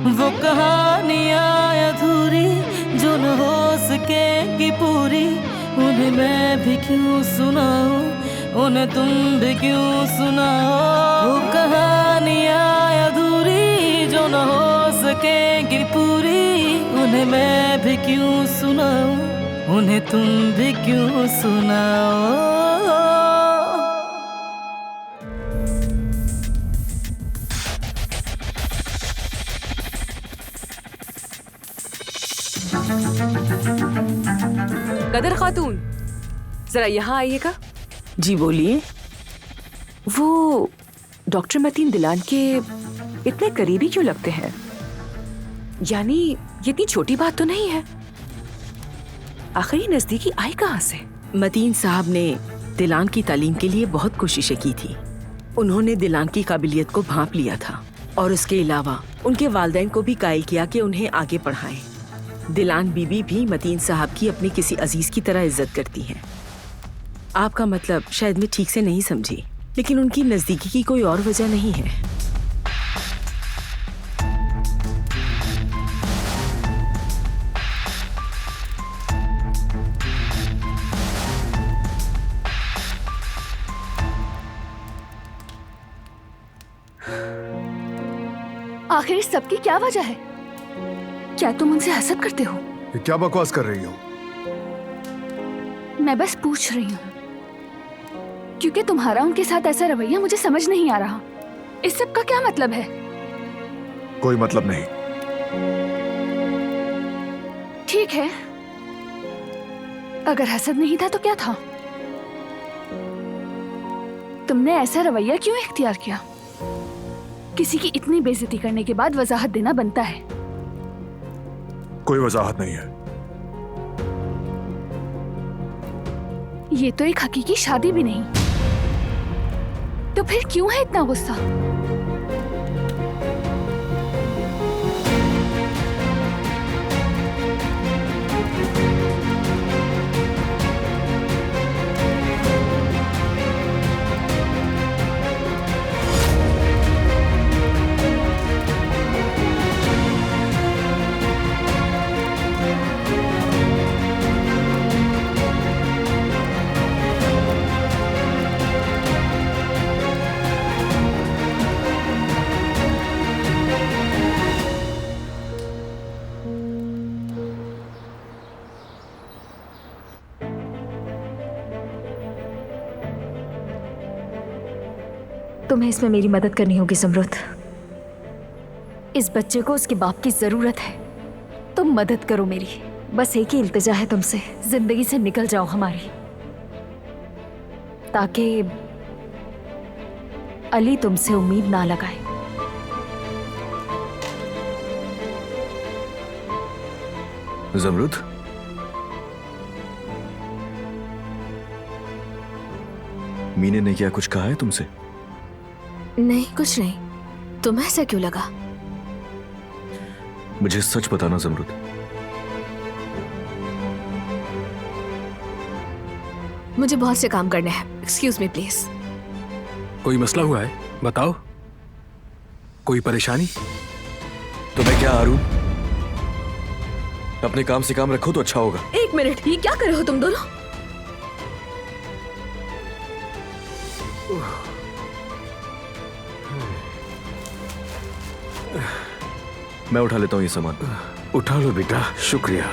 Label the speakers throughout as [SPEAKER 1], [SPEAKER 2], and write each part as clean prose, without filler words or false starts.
[SPEAKER 1] वो कहानियाँ अधूरी जो न हो सकेगी पूरी, उन्हें मैं भी क्यों सुनाऊं, उन्हें तुम भी क्यों सुनाओ। वो कहानियाँ अधूरी जो न हो सकेगी पूरी, उन्हें मैं भी क्यों सुनाऊं, उन्हें तुम भी क्यों सुनाओ।
[SPEAKER 2] कदर खातून, जरा यहाँ आइएगा।
[SPEAKER 3] जी बोलिए।
[SPEAKER 2] वो डॉक्टर मतीन दिलान के इतने करीबी क्यों लगते हैं? यानी ये इतनी छोटी बात तो नहीं है। आखिर ये नजदीकी आई कहाँ से?
[SPEAKER 3] मतीन साहब ने दिलान की तालीम के लिए बहुत कोशिशें की थी। उन्होंने दिलान की काबिलियत को भांप लिया था और उसके अलावा उनके वालिदैन को भी कायल किया कि उन्हें आगे पढ़ाएं। दिलान बीबी भी मतीन साहब की अपने किसी अजीज की तरह इज्जत करती हैं। आपका मतलब शायद मैं ठीक से नहीं समझी, लेकिन उनकी नजदीकी की कोई और वजह नहीं है।
[SPEAKER 4] आखिर इस सबकी क्या वजह है? क्या तुम उनसे हसद करते हो?
[SPEAKER 5] ये क्या बकवास कर रही हो?
[SPEAKER 4] मैं बस पूछ रही हूँ, क्योंकि तुम्हारा उनके साथ ऐसा रवैया मुझे समझ नहीं आ रहा। इस सब का क्या मतलब है?
[SPEAKER 5] कोई मतलब नहीं।
[SPEAKER 4] ठीक है, अगर हसद नहीं था तो क्या था? तुमने ऐसा रवैया क्यों इख्तियार किया? किसी की इतनी बेइज्जती करने के बाद वजाहत देना बनता है।
[SPEAKER 5] कोई वजाहत नहीं है।
[SPEAKER 4] ये तो एक हकीकी शादी भी नहीं, तो फिर क्यों है इतना गुस्सा? तुम्हें इसमें मेरी मदद करनी होगी ज़मरुद। इस बच्चे को उसके बाप की जरूरत है, तुम मदद करो मेरी। बस एक ही इल्तिजा है तुमसे, जिंदगी से निकल जाओ हमारी, ताकि अली तुमसे उम्मीद ना लगाए।
[SPEAKER 5] ज़मरुद, मीने ने क्या कुछ कहा है तुमसे?
[SPEAKER 4] नहीं, कुछ नहीं। तुम्हें ऐसा क्यों लगा?
[SPEAKER 5] मुझे सच बताना ज़मरुद।
[SPEAKER 4] मुझे बहुत से काम करने हैं। Excuse me please.
[SPEAKER 6] कोई मसला हुआ है? बताओ। कोई परेशानी?
[SPEAKER 5] तुम्हें क्या आरू, अपने काम से काम रखो तो अच्छा होगा।
[SPEAKER 4] एक मिनट, ये क्या कर रहे हो तुम दोनों?
[SPEAKER 5] मैं उठा लेता हूँ ये सामान।
[SPEAKER 6] उठा लो बेटा, शुक्रिया।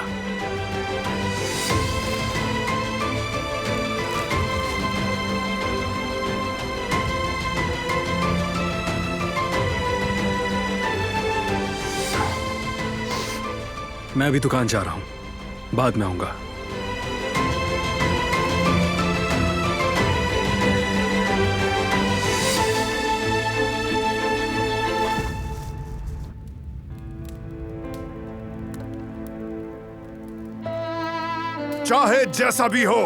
[SPEAKER 6] मैं अभी दुकान जा रहा हूँ, बाद में आऊंगा।
[SPEAKER 5] चाहे जैसा भी हो,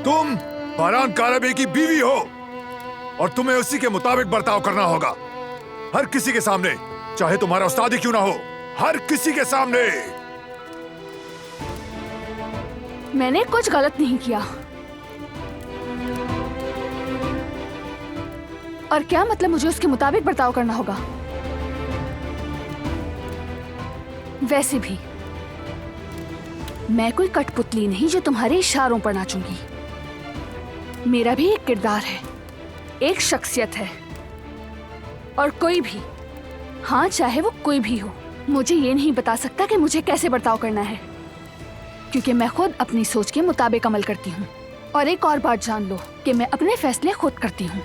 [SPEAKER 5] तुम फरहान कारबे की बीवी हो और तुम्हें उसी के मुताबिक बर्ताव करना होगा, हर किसी के सामने, चाहे तुम्हारा उस्ताद ही क्यों ना हो, हर किसी के सामने।
[SPEAKER 4] मैंने कुछ गलत नहीं किया। और क्या मतलब मुझे उसके मुताबिक बर्ताव करना होगा?
[SPEAKER 7] वैसे भी मैं कोई कठपुतली नहीं जो तुम्हारे इशारों पर नाचूंगी। मेरा भी एक किरदार है, एक शख्सियत है, और कोई भी, हाँ चाहे वो कोई भी हो, मुझे ये नहीं बता सकता कि मुझे कैसे बर्ताव करना है, क्योंकि मैं खुद अपनी सोच के मुताबिक अमल करती हूँ। और एक और बात जान लो कि मैं अपने फैसले खुद करती हूँ।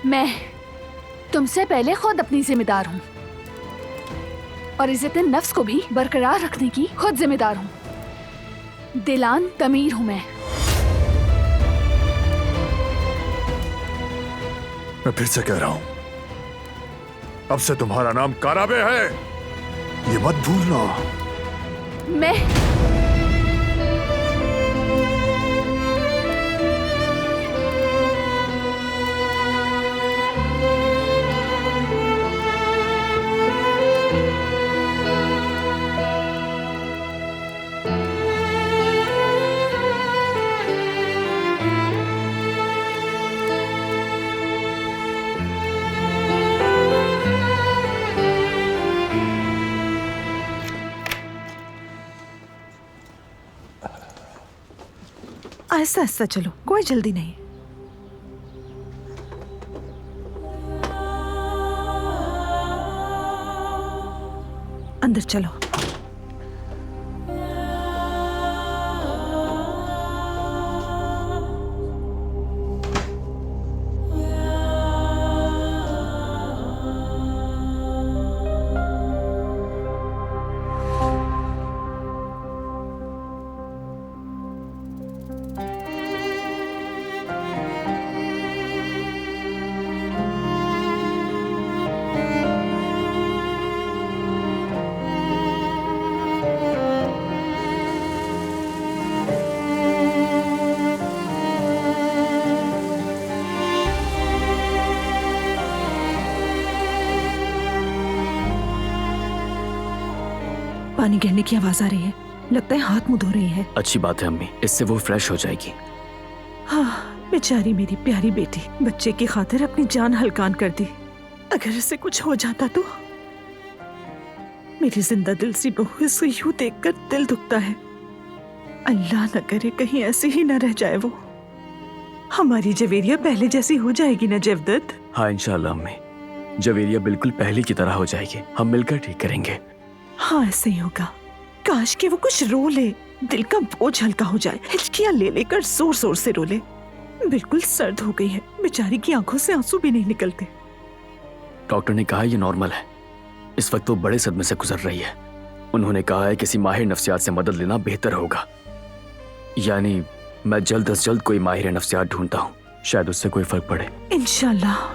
[SPEAKER 7] मैं तुमसे पहले खुद अपनी जिम्मेदार हूँ और इज्जत नफ्स को भी बरकरार रखने की खुद जिम्मेदार हूँ। दिलान तमीर हूँ
[SPEAKER 5] मैं फिर से कह रहा हूं, अब से तुम्हारा नाम काराबे है, ये मत भूलना।
[SPEAKER 7] मैं
[SPEAKER 8] आहिस्ता आहिस्ता चलो, कोई जल्दी नहीं। अंदर चलो। पानी गिरने की आवाज आ रही है, लगता है हाथ मुंह धो रही है।
[SPEAKER 9] अच्छी बात है अम्मी, इससे वो फ्रेश हो जाएगी।
[SPEAKER 8] हाँ, बेचारी मेरी प्यारी बेटी, बच्चे की खातिर अपनी जान हलकान कर दी। अगर इसे कुछ हो जाता तो। मेरी जिंदा दिल सी बहू, इसे यूं देखकर दिल दुखता है। अल्लाह न करे कहीं ऐसी ही न रह जाए वो। हमारी जवेरिया पहले जैसी हो जाएगी ना जवदत?
[SPEAKER 9] हाँ इंशाल्लाह अम्मी, जवेरिया बिल्कुल पहले की तरह हो जाएगी। हम मिलकर ठीक करेंगे।
[SPEAKER 8] हाँ ऐसे ही होगा। काश कि वो कुछ रो ले, दिल का बोझ हल्का हो जाए। हिचकियां ले लेकर जोर जोर से रो ले। बिल्कुल सर्द हो गई है, बेचारी की आंखों से आंसू भी नहीं निकलते।
[SPEAKER 9] डॉक्टर ने कहा ये नॉर्मल है, इस वक्त वो बड़े सदमे से गुजर रही है। उन्होंने कहा है किसी माहिर नफ्सियात से मदद लेना बेहतर होगा। यानी मैं जल्द अज जल्द कोई माहिर नफ्सियात ढूंढता हूँ, शायद उससे कोई फर्क पड़े।
[SPEAKER 8] इंशाल्लाह।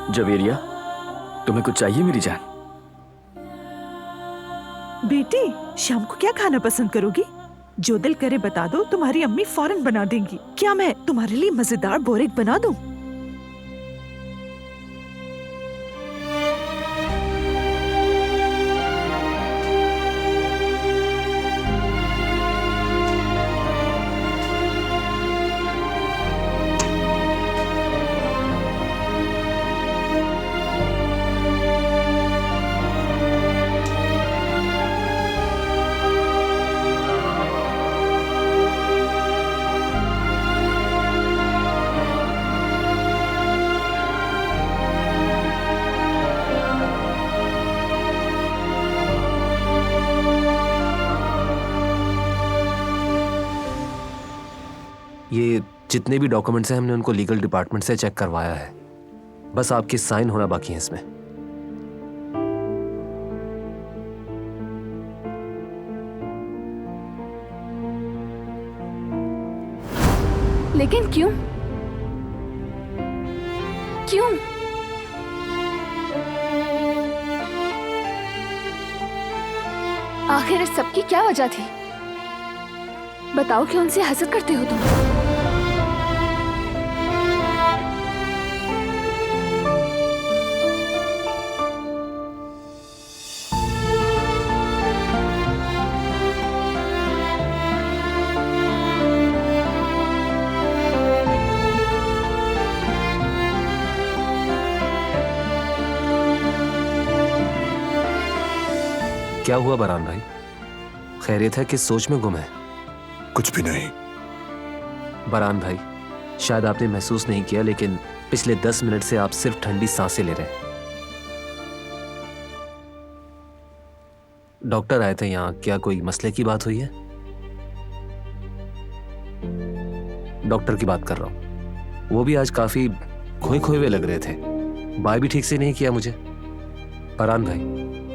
[SPEAKER 9] जवेरिया, तुम्हें कुछ चाहिए मेरी जान?
[SPEAKER 8] बेटी, शाम को क्या खाना पसंद करोगी? जो दिल करे बता दो, तुम्हारी अम्मी फौरन बना देंगी। क्या मैं तुम्हारे लिए मजेदार बोरेक बना दूं?
[SPEAKER 10] ये जितने भी डॉक्यूमेंट्स हैं हमने उनको लीगल डिपार्टमेंट से चेक करवाया है, बस आपकी साइन होना बाकी है इसमें।
[SPEAKER 7] लेकिन क्यों? क्यों? आखिर इस सब की क्या वजह थी? बताओ, क्यों उनसे हसद करते हो तुम?
[SPEAKER 10] क्या हुआ बरहान भाई? खैरियत है कि सोच में गुम है?
[SPEAKER 5] कुछ भी नहीं।
[SPEAKER 10] बरहान भाई, शायद आपने महसूस नहीं किया, लेकिन पिछले 10 मिनट से आप सिर्फ ठंडी सांसें ले रहे हैं। डॉक्टर आए थे यहाँ, क्या कोई मसले की बात हुई है? डॉक्टर की बात कर रहा हूं। वो भी आज काफी खोए खोए हुए लग रहे थे। बाय भी ठीक से नहीं किया मुझे। बरहान भाई,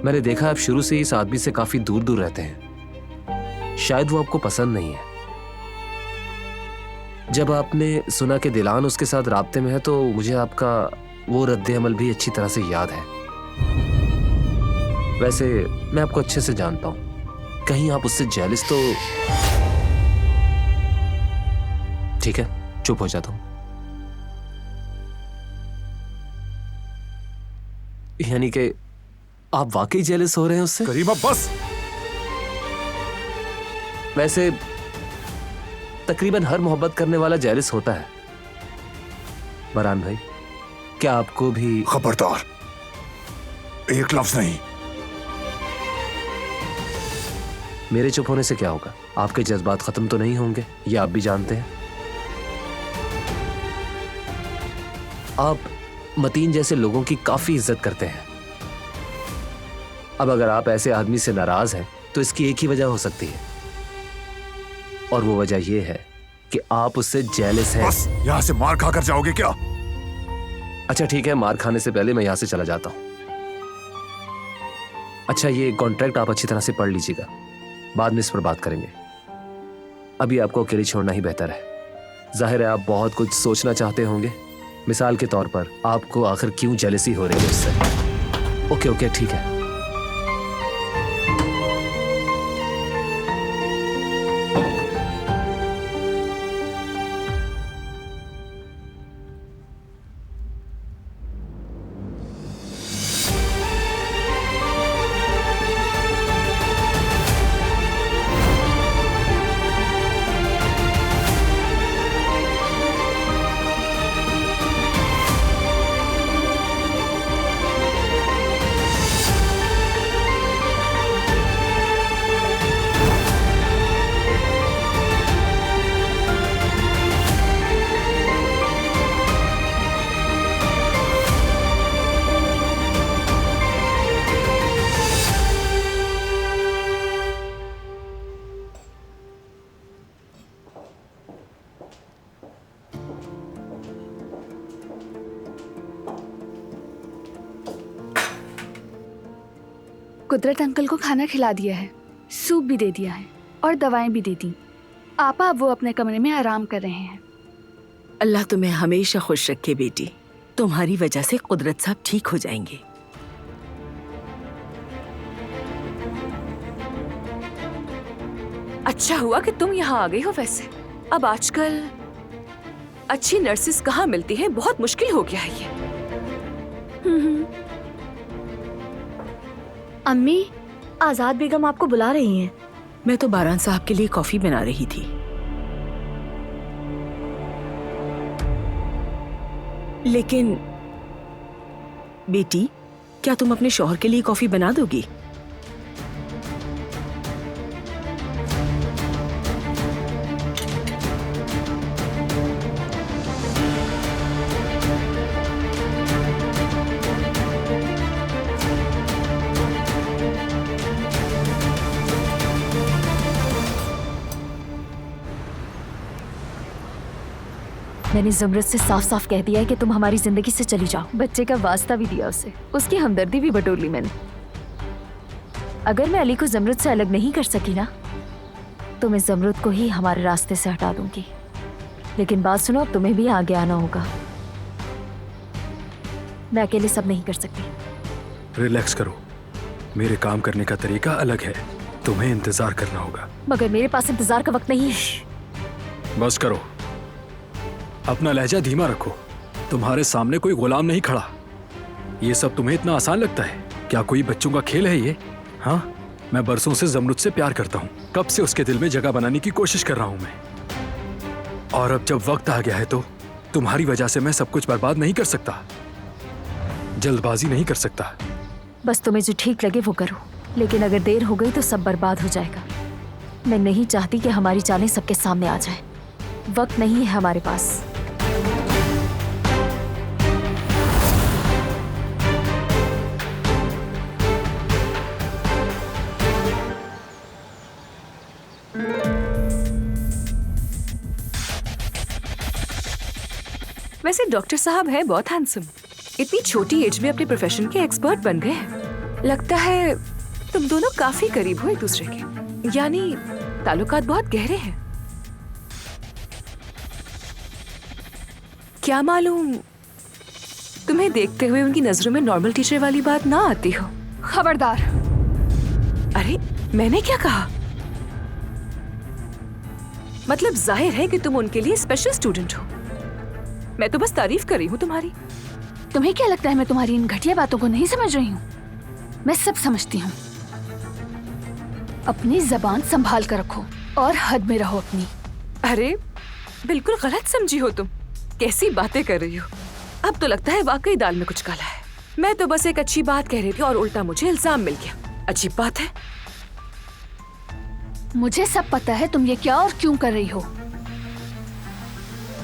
[SPEAKER 10] मैंने देखा आप शुरू से ही इस आदमी से काफी दूर दूर रहते हैं। शायद वो आपको पसंद नहीं है। जब आपने सुना कि दिलान उसके साथ राब्ते में है, तो मुझे आपका वो रद्द अमल भी अच्छी तरह से याद है। वैसे मैं आपको अच्छे से जानता हूं, कहीं आप उससे जेलस तो... ठीक है, चुप हो जाता हूं। यानी कि आप वाकई जेलस हो रहे हैं उससे?
[SPEAKER 5] करीमा बस।
[SPEAKER 10] वैसे तकरीबन हर मोहब्बत करने वाला जेलस होता है। बरहान भाई, क्या आपको भी...
[SPEAKER 5] खबरदार, एक लफ्ज नहीं।
[SPEAKER 10] मेरे चुप होने से क्या होगा? आपके जज्बात खत्म तो नहीं होंगे, ये आप भी जानते हैं। आप मतीन जैसे लोगों की काफी इज्जत करते हैं। अब अगर आप ऐसे आदमी से नाराज हैं, तो इसकी एक ही वजह हो सकती है, और वो वजह यह है कि आप उससे जेलस हैं।
[SPEAKER 5] बस, यहां से मार खाकर जाओगे क्या?
[SPEAKER 10] अच्छा ठीक है, मार खाने से पहले मैं यहां से चला जाता हूं। अच्छा, ये कॉन्ट्रैक्ट आप अच्छी तरह से पढ़ लीजिएगा, बाद में इस पर बात करेंगे। अभी आपको अकेले छोड़ना ही बेहतर है। जाहिर है आप बहुत कुछ सोचना चाहते होंगे। मिसाल के तौर पर, आपको आखिर क्यों जेलसी हो रही है उससे? ओके ओके, ठीक है।
[SPEAKER 7] कुदरत अंकल को खाना खिला दिया है, सूप भी दे दिया है और दवाएं भी दे दी। आपा अब वो अपने कमरे में आराम कर रहे हैं।
[SPEAKER 3] अल्लाह तुम्हें हमेशा खुश रखे बेटी। तुम्हारी वजह से कुदरत साहब ठीक हो जाएंगे।
[SPEAKER 2] अच्छा हुआ कि तुम यहाँ आ गई हो। वैसे अब आजकल अच्छी नर्सेस कहाँ मिलती हैं, बहुत मुश्किल हो गया है ये।
[SPEAKER 4] अम्मी, आजाद बेगम आपको बुला रही हैं।
[SPEAKER 3] मैं तो बारान साहब के लिए कॉफी बना रही थी। लेकिन बेटी, क्या तुम अपने शौहर के लिए कॉफी बना दोगी?
[SPEAKER 4] मैंने ज़मरत से साफ साफ कह दिया है कि तुम हमारी जिंदगी से चली जाओ। बच्चे का वास्ता भी दिया उसे, उसकी हमदर्दी भी बटोर ली मैंने। अगर मैं अली को ज़मरत से अलग नहीं कर सकी ना, तो मैं ज़मरत को ही हमारे रास्ते से हटा दूंगी। लेकिन बात सुनो, अब तुम्हें भी आगे आना होगा। मैं अकेले सब नहीं कर सकती।
[SPEAKER 6] रिलैक्स करो, मेरे काम करने का तरीका अलग है, तुम्हें इंतजार करना होगा।
[SPEAKER 4] मगर मेरे पास इंतजार का वक्त नहीं है।
[SPEAKER 6] बस करो, अपना लहजा धीमा रखो। तुम्हारे सामने कोई गुलाम नहीं खड़ा। ये सब तुम्हें इतना आसान लगता है? क्या कोई बच्चों का खेल है ये? हाँ, मैं बरसों से ज़मरुद से प्यार करता हूँ। कब से उसके दिल में जगह बनाने की कोशिश कर रहा हूँ मैं। और अब जब वक्त आ गया है, तो तुम्हारी वजह से मैं सब कुछ बर्बाद नहीं कर सकता, जल्दबाजी नहीं कर सकता।
[SPEAKER 4] बस तुम्हें जो ठीक लगे वो करो। लेकिन अगर देर हो गई तो सब बर्बाद हो जाएगा। मैं नहीं चाहती कि हमारी चालें सबके सामने आ जाए। वक्त नहीं है हमारे पास।
[SPEAKER 2] वैसे डॉक्टर साहब है बहुत हैंडसम। इतनी छोटी एज में अपने प्रोफेशन के एक्सपर्ट बन गए हैं। लगता है तुम दोनों काफी करीब हो एक दूसरे के, यानी ताल्लुकात बहुत गहरे हैं। क्या मालूम तुम्हें देखते हुए उनकी नजरों में नॉर्मल टीचर वाली बात ना आती हो।
[SPEAKER 7] खबरदार।
[SPEAKER 2] अरे मैंने क्या कहा? मतलब जाहिर है कि तुम उनके लिए स्पेशल स्टूडेंट हो। मैं तो बस तारीफ कर रही हूँ तुम्हारी।
[SPEAKER 7] तुम्हें क्या लगता है मैं तुम्हारी इन घटिया बातों को नहीं समझ रही हूँ? मैं सब समझती हूँ। अपनी जबान संभाल कर रखो और हद में रहो अपनी।
[SPEAKER 2] अरे बिल्कुल गलत समझी हो तुम। कैसी बातें कर रही हो? अब तो लगता है वाकई दाल में कुछ काला है। मैं तो बस एक अच्छी बात कह रही थी और उल्टा मुझे इल्जाम मिल गया। अजीब बात है।
[SPEAKER 7] मुझे सब पता है तुम ये क्या और क्यों कर रही हो।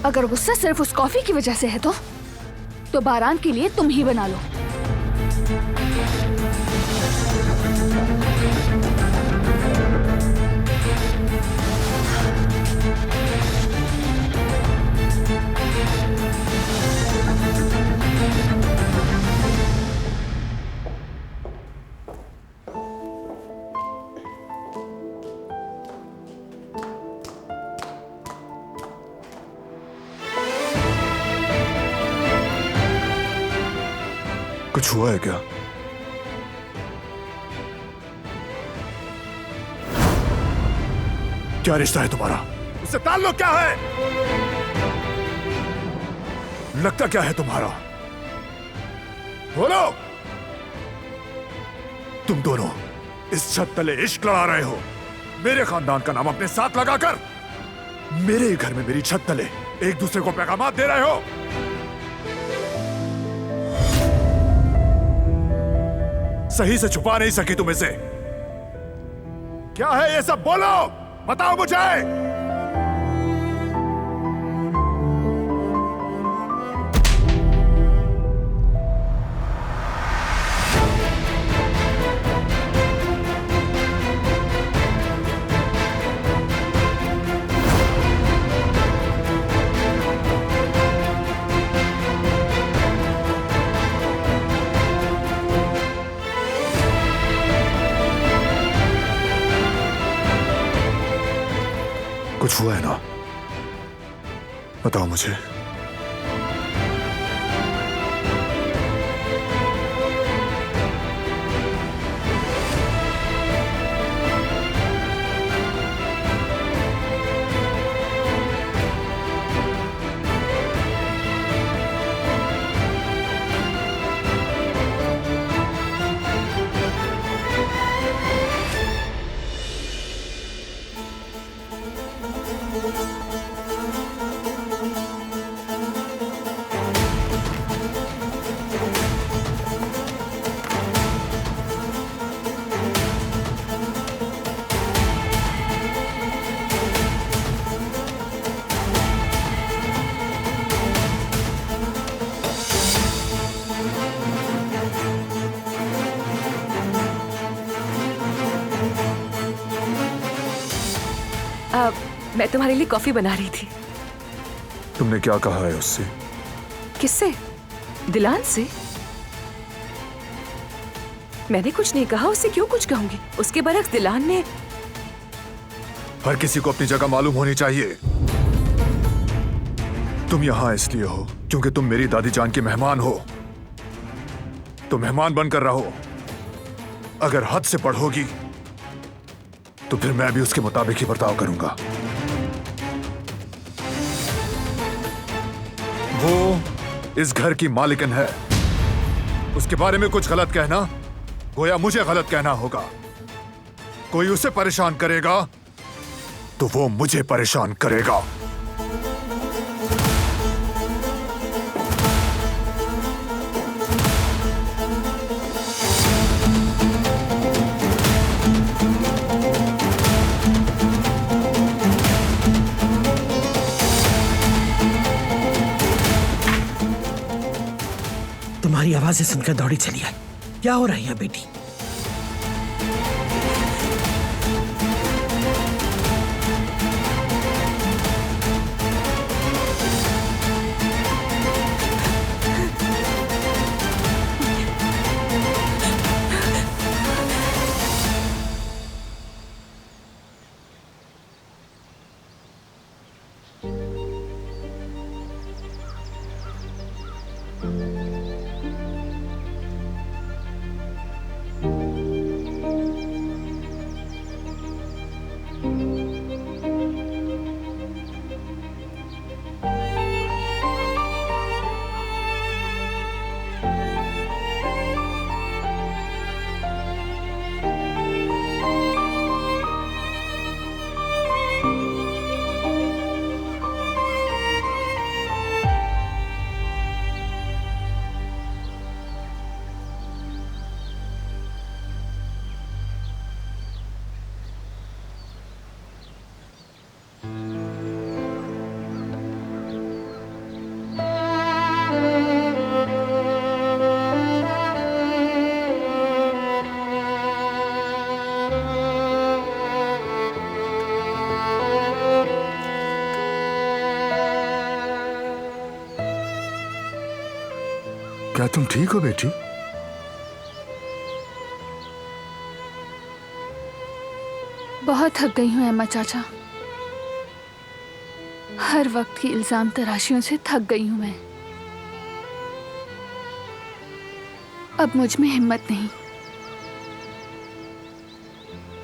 [SPEAKER 7] अगर गुस्सा सिर्फ उस कॉफी की वजह से है तो बारान के लिए तुम ही बना लो।
[SPEAKER 5] कुछ हुआ है क्या? क्या रिश्ता है तुम्हारा? उससे ताल्लुक क्या है? लगता क्या है तुम्हारा? बोलो। तुम दोनों इस छत तले इश्क लड़ा रहे हो, मेरे खानदान का नाम अपने साथ लगाकर मेरे घर में मेरी छत तले एक दूसरे को पैगाम दे रहे हो। सही से छुपा नहीं सकी तुम इसे। क्या है ये सब? बोलो, बताओ मुझे। कुछ हुआ है ना? बताओ मुझे।
[SPEAKER 2] मैं तुम्हारे लिए कॉफी बना रही थी।
[SPEAKER 5] तुमने क्या कहा है उससे?
[SPEAKER 2] किससे? दिलान से? मैंने कुछ नहीं कहा। उससे क्यों कुछ कहूंगी? उसके बरक्स दिलान ने।
[SPEAKER 5] हर किसी को अपनी जगह मालूम होनी चाहिए। तुम यहां इसलिए हो क्योंकि तुम मेरी दादी जान के मेहमान हो, तो मेहमान बनकर रहो। अगर हद से बढ़ोगी तो फिर मैं भी उसके मुताबिक ही बर्ताव करूंगा। वो इस घर की मालिकन है। उसके बारे में कुछ गलत कहना गोया मुझे गलत कहना होगा। कोई उसे परेशान करेगा तो वो मुझे परेशान करेगा।
[SPEAKER 11] आवाजें सुनकर दौड़ी चली आई। क्या हो रहा है यहाँ बेटी?
[SPEAKER 5] क्या तुम ठीक हो बेटी?
[SPEAKER 7] बहुत थक गई हूँ अम्मा चाचा। हर वक्त की इल्जाम तराशियों से थक गई हूँ मैं। अब मुझ में हिम्मत नहीं।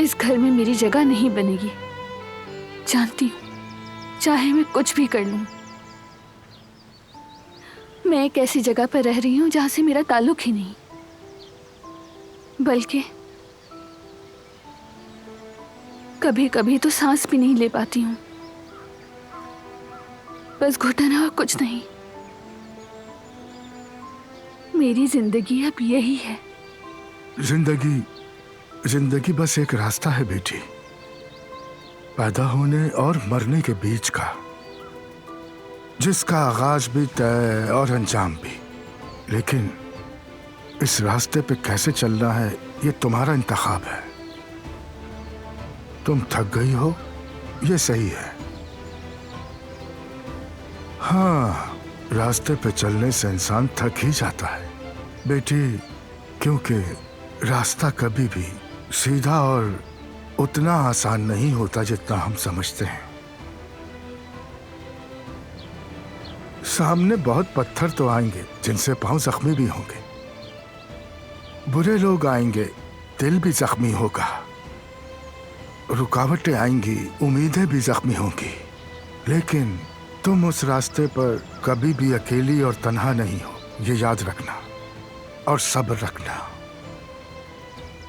[SPEAKER 7] इस घर में मेरी जगह नहीं बनेगी। जानती हूँ, चाहे मैं कुछ भी कर लूं। मैं एक ऐसी जगह पर रह रही हूँ जहां से मेरा ताल्लुक ही नहीं, बल्कि कभी कभी तो सांस भी नहीं ले पाती हूँ। बस घुटन है और कुछ नहीं। मेरी जिंदगी अब यही है।
[SPEAKER 5] जिंदगी बस एक रास्ता है बेटी, पैदा होने और मरने के बीच का, जिसका आगाज भी तय और अंजाम भी। लेकिन इस रास्ते पे कैसे चलना है ये तुम्हारा इंतखाब है। तुम थक गई हो, ये सही है। हाँ, रास्ते पे चलने से इंसान थक ही जाता है बेटी, क्योंकि रास्ता कभी भी सीधा और उतना आसान नहीं होता जितना हम समझते हैं। सामने बहुत पत्थर तो आएंगे जिनसे पांव जख्मी भी होंगे, बुरे लोग आएंगे, दिल भी जख्मी होगा, रुकावटें आएंगी, उम्मीदें भी जख्मी होंगी। लेकिन तुम उस रास्ते पर कभी भी अकेली और तन्हा नहीं हो, ये याद रखना और सब्र रखना।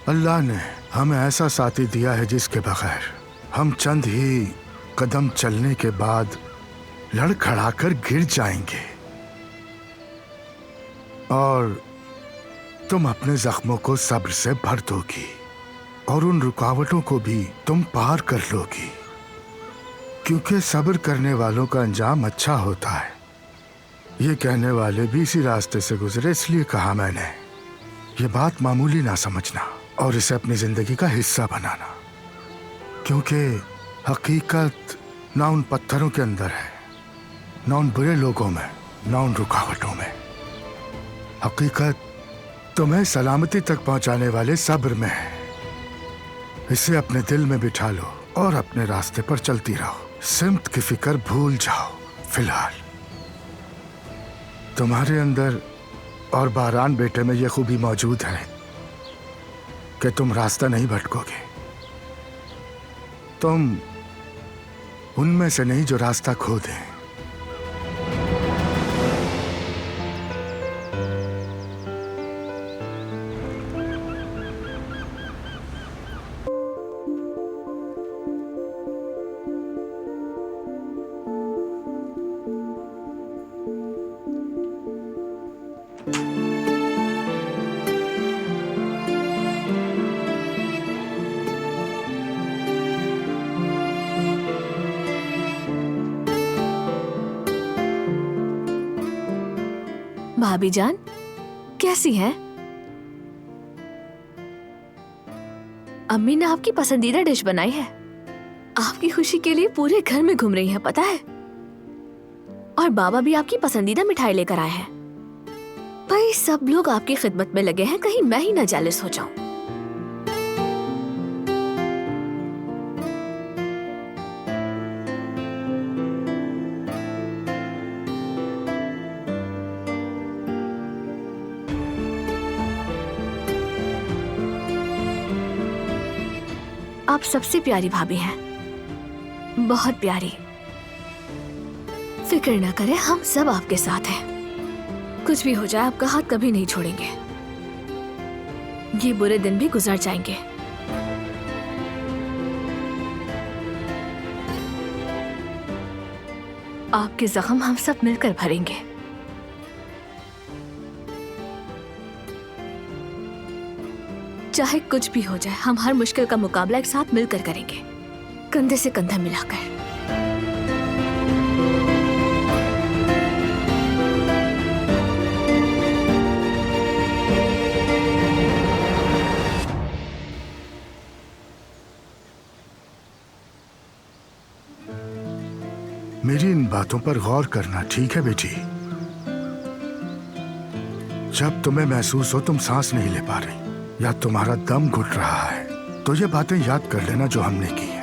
[SPEAKER 5] अल्लाह ने हमें ऐसा साथी दिया है जिसके बगैर हम चंद ही कदम चलने के बाद लड़खड़ाकर गिर जाएंगे। और तुम अपने जख्मों को सब्र से भर दोगी और उन रुकावटों को भी तुम पार कर लोगी, क्योंकि सब्र करने वालों का अंजाम अच्छा होता है। ये कहने वाले भी इसी रास्ते से गुजरे, इसलिए कहा मैंने। ये बात मामूली ना समझना और इसे अपनी जिंदगी का हिस्सा बनाना, क्योंकि हकीकत ना उन पत्थरों के अंदर है, ना उन बुरे लोगों में, ना उन रुकावटों में। हकीकत तुम्हें सलामती तक पहुंचाने वाले सब्र में है। इसे अपने दिल में बिठा लो और अपने रास्ते पर चलती रहो। सिमत की फिक्र भूल जाओ। फिलहाल तुम्हारे अंदर और बारान बेटे में यह खूबी मौजूद है कि तुम रास्ता नहीं भटकोगे। तुम उनमें से नहीं जो रास्ता खो दें।
[SPEAKER 4] भाभी जान, कैसी हैं? अम्मी ने आपकी पसंदीदा डिश बनाई है। आपकी खुशी के लिए पूरे घर में घूम रही हैं, पता है? और बाबा भी आपकी पसंदीदा मिठाई लेकर आए हैं। भाई सब लोग आपकी खिदमत में लगे हैं, कहीं मैं ही ना जेलस हो जाऊं। आप सबसे प्यारी भाभी हैं, बहुत प्यारी। फिक्र ना करें, हम सब आपके साथ हैं। कुछ भी हो जाए आपका हाथ कभी नहीं छोड़ेंगे। ये बुरे दिन भी गुजर जाएंगे। आपके जख्म हम सब मिलकर भरेंगे। चाहे कुछ भी हो जाए, हम हर मुश्किल का मुकाबला एक साथ मिलकर करेंगे, कंधे से कंधा मिलाकर।
[SPEAKER 5] मेरी इन बातों पर गौर करना, ठीक है बेटी? जब तुम्हें महसूस हो तुम सांस नहीं ले पा रही या तुम्हारा दम घुट रहा है, तो ये बातें याद कर लेना जो हमने की हैं।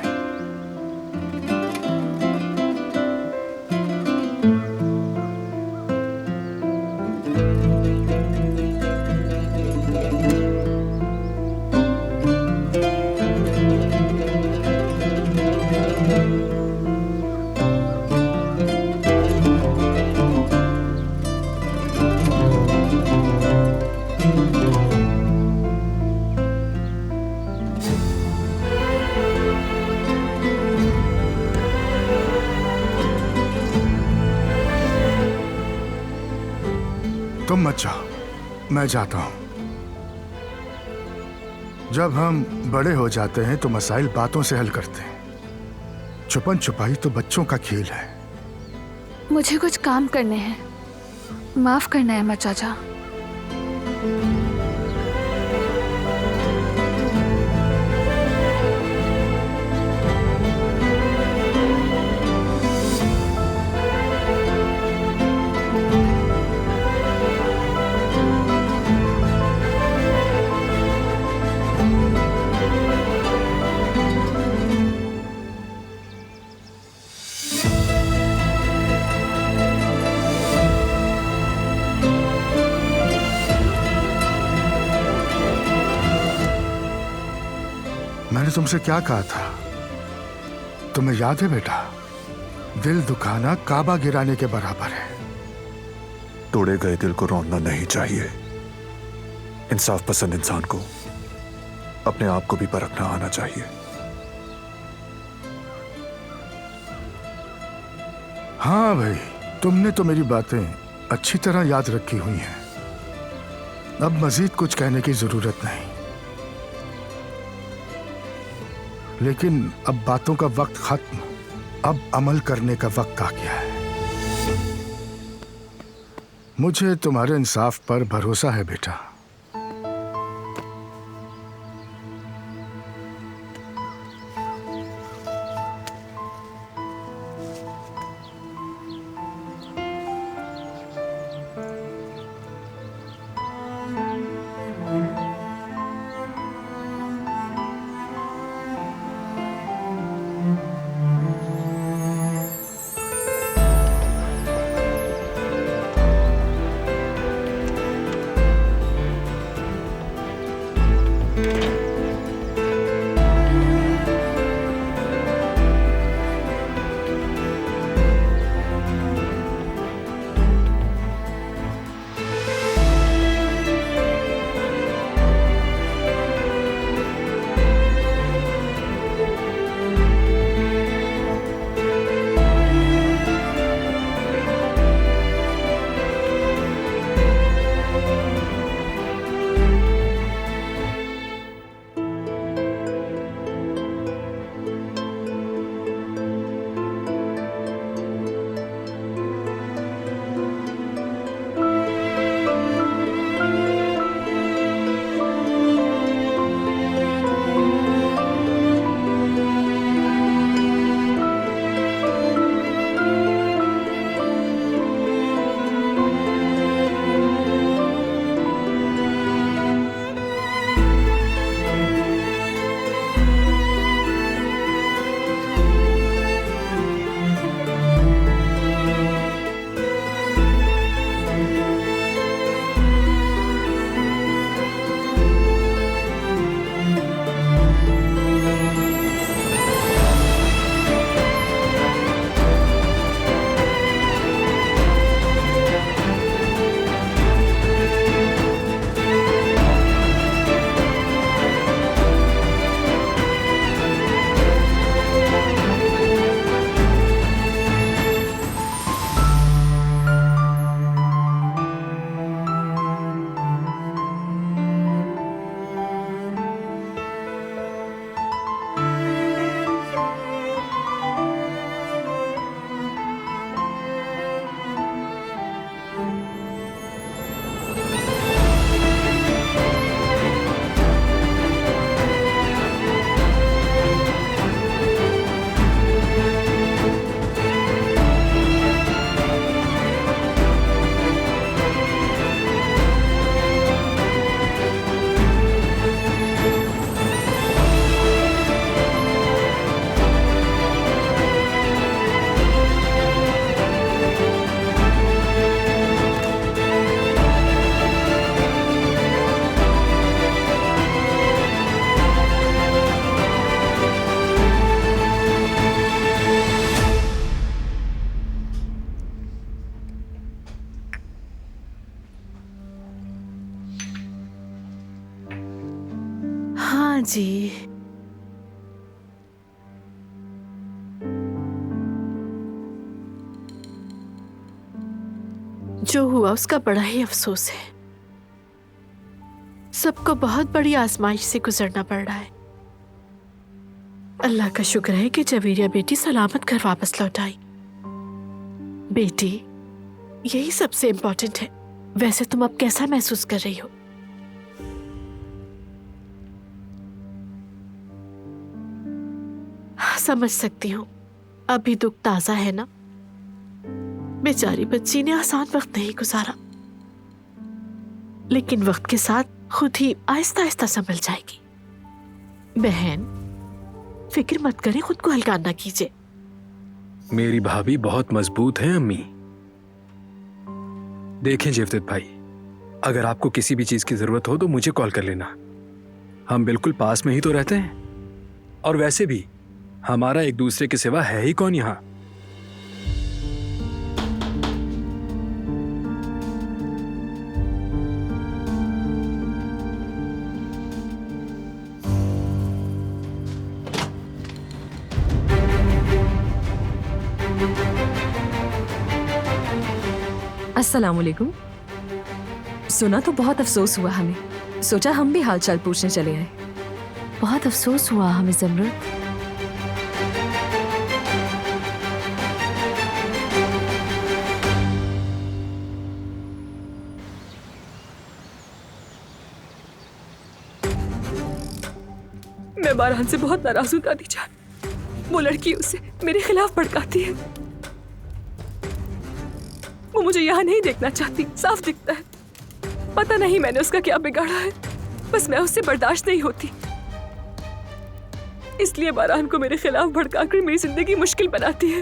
[SPEAKER 5] तुम मत जाओ, मैं जाता हूं। जब हम बड़े हो जाते हैं तो मसाइल बातों से हल करते हैं। छुपन छुपाई तो बच्चों का खेल है।
[SPEAKER 7] मुझे कुछ काम करने हैं, माफ करना है चाचा।
[SPEAKER 5] मैंने तुमसे क्या कहा था? तुम्हें याद है बेटा? दिल दुखाना काबा गिराने के बराबर है।
[SPEAKER 12] तोड़े गए दिल को रोना नहीं चाहिए। इंसाफ पसंद इंसान को अपने आप को भी परखना आना चाहिए।
[SPEAKER 5] हाँ भाई, तुमने तो मेरी बातें अच्छी तरह याद रखी हुई हैं। अब मजीद कुछ कहने की जरूरत नहीं। लेकिन अब बातों का वक्त खत्म, अब अमल करने का वक्त आ गया है। मुझे तुम्हारे इंसाफ पर भरोसा है बेटा।
[SPEAKER 8] हाँ जी। जो हुआ उसका बड़ा ही अफसोस है। सबको बहुत बड़ी आजमाइश से गुजरना पड़ रहा है। अल्लाह का शुक्र है कि जवेरिया बेटी सलामत घर वापस लौट आई। बेटी, यही सबसे इम्पोर्टेंट है। वैसे तुम अब कैसा महसूस कर रही हो? समझ सकती हूँ, अभी दुख ताजा है ना। बेचारी बच्ची ने आसान वक्त नहीं गुजारा, लेकिन वक्त के साथ खुद ही आहिस्ता आहिस्ता संभल जाएगी। बहन, फिक्र मत करें, खुद को हल्का ना कीजिए।
[SPEAKER 6] मेरी भाभी बहुत मजबूत है अम्मी। देखें जेवदत भाई, अगर आपको किसी भी चीज की जरूरत हो तो मुझे कॉल कर लेना। हम बिल्कुल पास में ही तो रहते हैं, और वैसे भी हमारा एक दूसरे के सिवा है ही कौन यहाँ।
[SPEAKER 13] अस्सलाम वालेकुम। सुना तो बहुत अफसोस हुआ हमें, सोचा हम भी हालचाल पूछने चले आए।
[SPEAKER 4] बहुत अफसोस हुआ हमें ज़मरुद।
[SPEAKER 13] मैं बारहान से बहुत नाराज हूँ दादी जान। वो लड़की उसे मेरे खिलाफ भड़काती है। वो मुझे यहाँ नहीं देखना चाहती, साफ दिखता है। पता नहीं मैंने उसका क्या बिगाड़ा है, बस मैं उससे बर्दाश्त नहीं होती। इसलिए बारहान को मेरे खिलाफ भड़काकर मेरी जिंदगी मुश्किल बनाती है।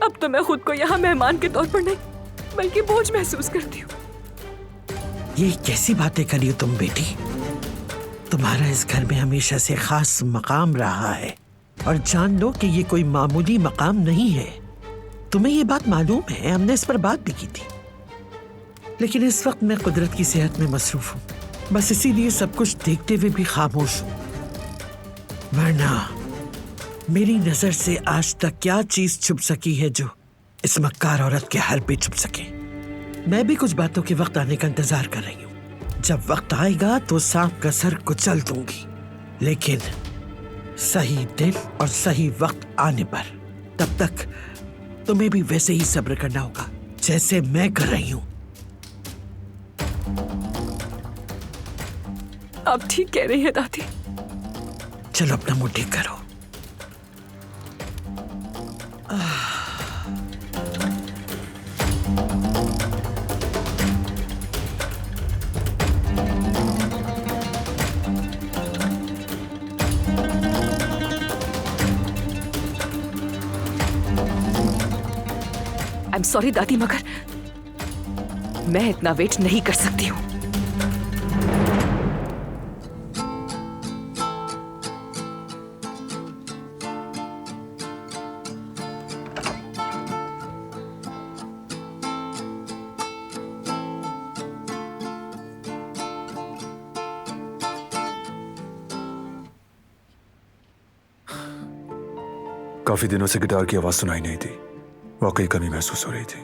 [SPEAKER 13] अब तो मैं खुद को यहाँ मेहमान के तौर पर नहीं बल्कि बोझ महसूस करती हूँ।
[SPEAKER 11] ये कैसी बातें करी हो तुम बेटी? तुम्हारा इस घर में हमेशा से खास मकाम रहा है, और जान लो कि ये कोई मामूली मकाम नहीं है। तुम्हें ये बात मालूम है, हमने इस पर बात भी की थी। लेकिन इस वक्त मैं कुदरत की सेहत में मसरूफ हूँ, बस इसीलिए सब कुछ देखते हुए भी खामोश हूँ। वरना मेरी नजर से आज तक क्या चीज छुप सकी है जो इस मक्कार औरत के हर पे छुप सके। मैं भी कुछ बातों के वक्त आने का इंतजार कर रही हूँ। जब वक्त आएगा तो सांप का सर कुचल दूंगी, लेकिन सही दिन और सही वक्त आने पर। तब तक तुम्हें भी वैसे ही सब्र करना होगा जैसे मैं कर रही हूँ।
[SPEAKER 13] आप ठीक कह रही हैं दादी।
[SPEAKER 11] चलो अपना मुंह ठीक करो।
[SPEAKER 2] आई एम सॉरी दादी, मगर मैं इतना वेट नहीं कर सकती हूँ।
[SPEAKER 12] काफी दिनों से गिटार की आवाज सुनाई नहीं थी, वाकई कमी महसूस हो रही थी।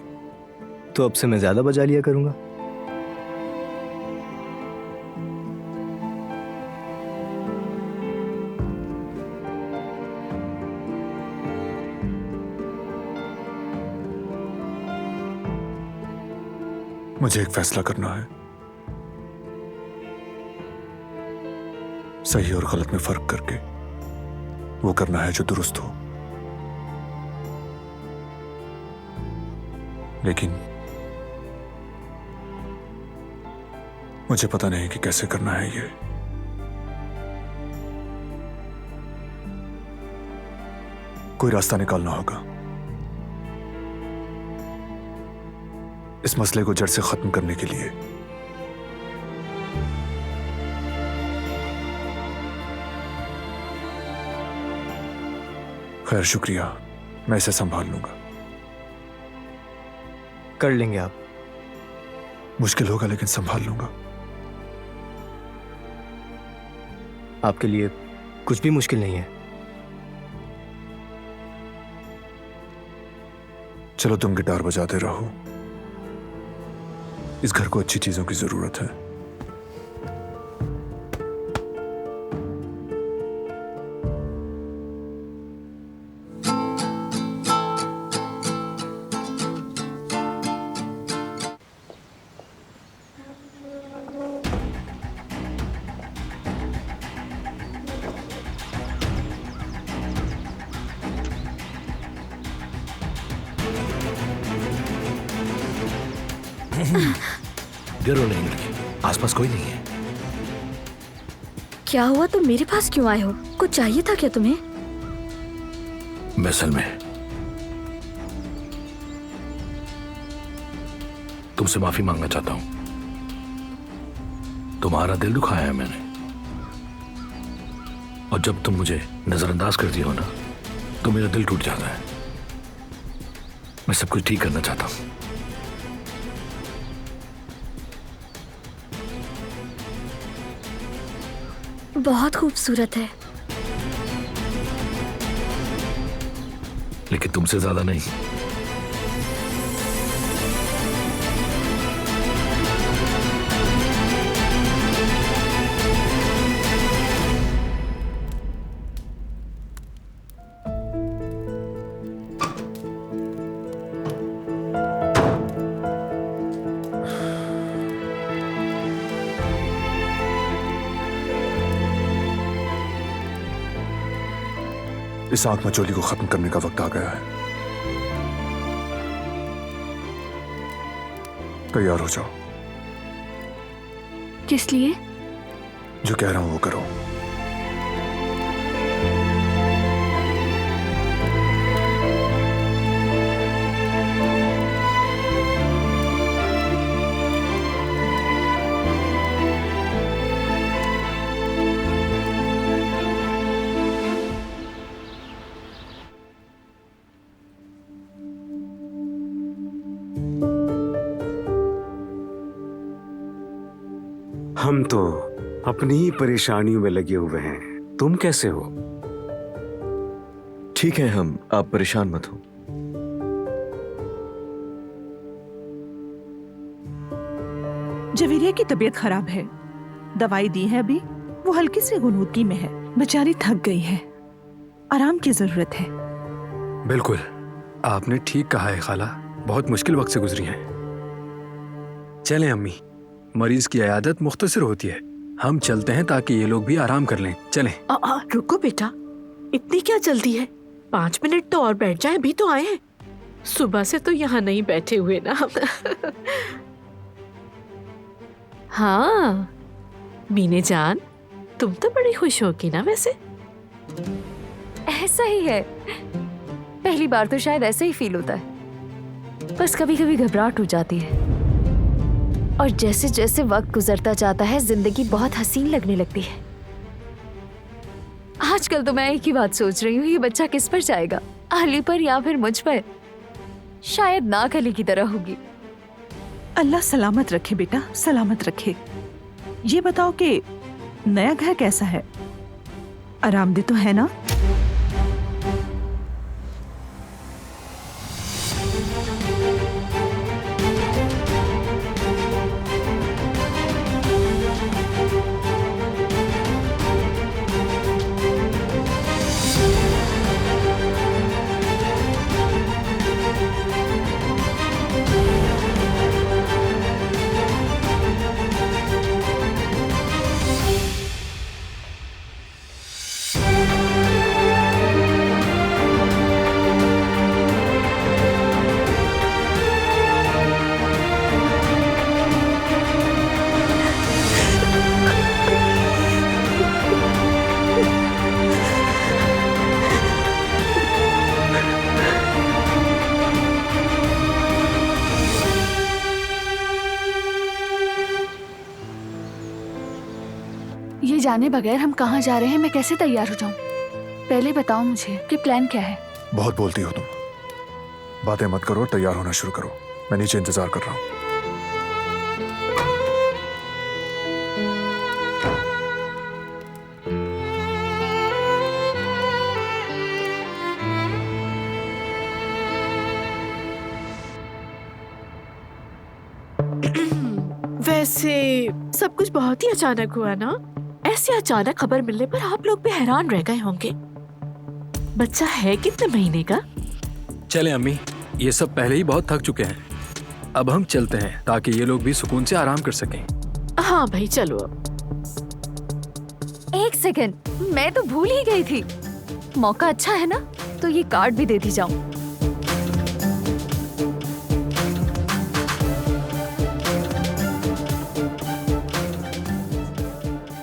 [SPEAKER 9] तो अब से मैं ज्यादा बजा लिया करूंगा।
[SPEAKER 12] मुझे एक फैसला करना है, सही और गलत में फर्क करके वो करना है जो दुरुस्त हो। लेकिन मुझे पता नहीं कि कैसे करना है ये। कोई रास्ता निकालना होगा। इस मसले को जड़ से खत्म करने के लिए। खैर, शुक्रिया, मैं इसे संभाल लूंगा।
[SPEAKER 9] कर लेंगे आप।
[SPEAKER 12] मुश्किल होगा लेकिन संभाल लूंगा।
[SPEAKER 14] आपके लिए कुछ भी मुश्किल नहीं है।
[SPEAKER 12] चलो तुम गिटार बजाते रहो, इस घर को अच्छी चीजों की जरूरत है।
[SPEAKER 15] गिरो नहीं लड़की, आसपास कोई नहीं है।
[SPEAKER 16] क्या हुआ, तुम मेरे पास क्यों आए हो? कुछ चाहिए था क्या तुम्हें?
[SPEAKER 15] मैं असल में तुमसे माफी मांगना चाहता हूं। तुम्हारा दिल दुखाया है मैंने, और जब तुम मुझे नजरअंदाज करती हो ना तो मेरा दिल टूट जाता है। मैं सब कुछ ठीक करना चाहता हूं।
[SPEAKER 16] बहुत खूबसूरत है,
[SPEAKER 15] लेकिन तुमसे ज्यादा नहीं।
[SPEAKER 12] इस आंख मचोली को खत्म करने का वक्त आ गया है। तैयार हो जाओ।
[SPEAKER 7] किस लिए?
[SPEAKER 12] जो कह रहा हूं वो करो।
[SPEAKER 17] हम तो अपनी ही परेशानियों में लगे हुए हैं। तुम कैसे हो?
[SPEAKER 9] ठीक है हम, आप परेशान मत हो।
[SPEAKER 8] जवेरिया की तबीयत खराब है, दवाई दी है अभी, वो हल्की सी गुनूदगी में है। बेचारी थक गई है, आराम की जरूरत है।
[SPEAKER 6] बिल्कुल, आपने ठीक कहा है खाला, बहुत मुश्किल वक्त से गुजरी हैं। चलें अम्मी, मरीज की अयादत मुख्तसर होती है, हम चलते हैं ताकि ये लोग भी आराम कर लें। चलें।
[SPEAKER 18] रुको बेटा, इतनी क्या जल्दी है? 5 मिनट तो और बैठ जाएं, अभी तो आए हैं। सुबह से तो यहाँ नहीं बैठे हुए ना हम। हाँ मीने जान, तुम तो बड़ी खुश होगी ना वैसे।
[SPEAKER 4] ऐसा ही है, पहली बार तो शायद ऐसा ही फील होता है, बस कभी कभी घबराहट हो जाती है। और जैसे जैसे वक्त गुजरता जाता है जिंदगी बहुत हसीन लगने लगती है। आजकल तो मैं एक ही बात सोच रही हूँ, ये बच्चा किस पर जाएगा, अली पर या फिर मुझ पर? शायद नाक अली की तरह होगी।
[SPEAKER 8] अल्लाह सलामत रखे बेटा, सलामत रखे। ये बताओ कि नया घर कैसा है, आरामदेह तो है ना?
[SPEAKER 7] ये जाने बगैर हम कहाँ जा रहे हैं, मैं कैसे तैयार हो जाऊं? पहले बताओ मुझे कि प्लान क्या है।
[SPEAKER 12] बहुत बोलती हो तुम, बातें मत करो, तैयार होना शुरू करो। मैं नीचे इंतजार कर रहा हूँ।
[SPEAKER 18] वैसे सब कुछ बहुत ही अचानक हुआ ना। ऐसे अचानक खबर मिलने पर आप लोग भी हैरान रह गए होंगे। बच्चा है कितने महीने का?
[SPEAKER 6] चले अम्मी, ये सब पहले ही बहुत थक चुके हैं। अब हम चलते हैं ताकि ये लोग भी सुकून से आराम कर सकें।
[SPEAKER 18] हाँ भाई चलो।
[SPEAKER 4] एक सेकंड, मैं तो भूल ही गई थी। मौका अच्छा है ना, तो ये कार्ड भी दे दी जाऊं।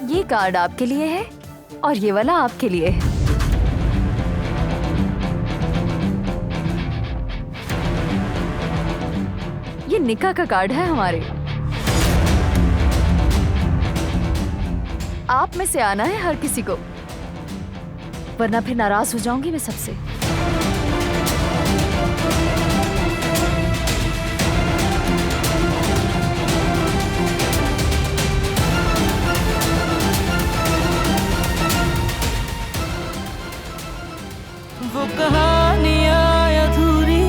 [SPEAKER 4] ये कार्ड आपके लिए है और ये वाला आपके लिए है। ये निकाह का कार्ड है हमारे। आप में से आना है हर किसी को, वरना फिर नाराज हो जाऊंगी मैं सबसे।
[SPEAKER 1] वो कहानियाँ अधूरी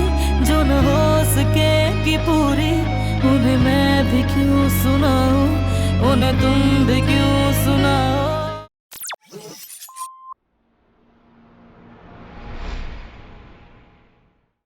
[SPEAKER 1] जो न हो सकेगी पूरी, उन्हें मैं भी क्यों सुनाऊं, उन्हें तुम भी क्यों सुनाओ।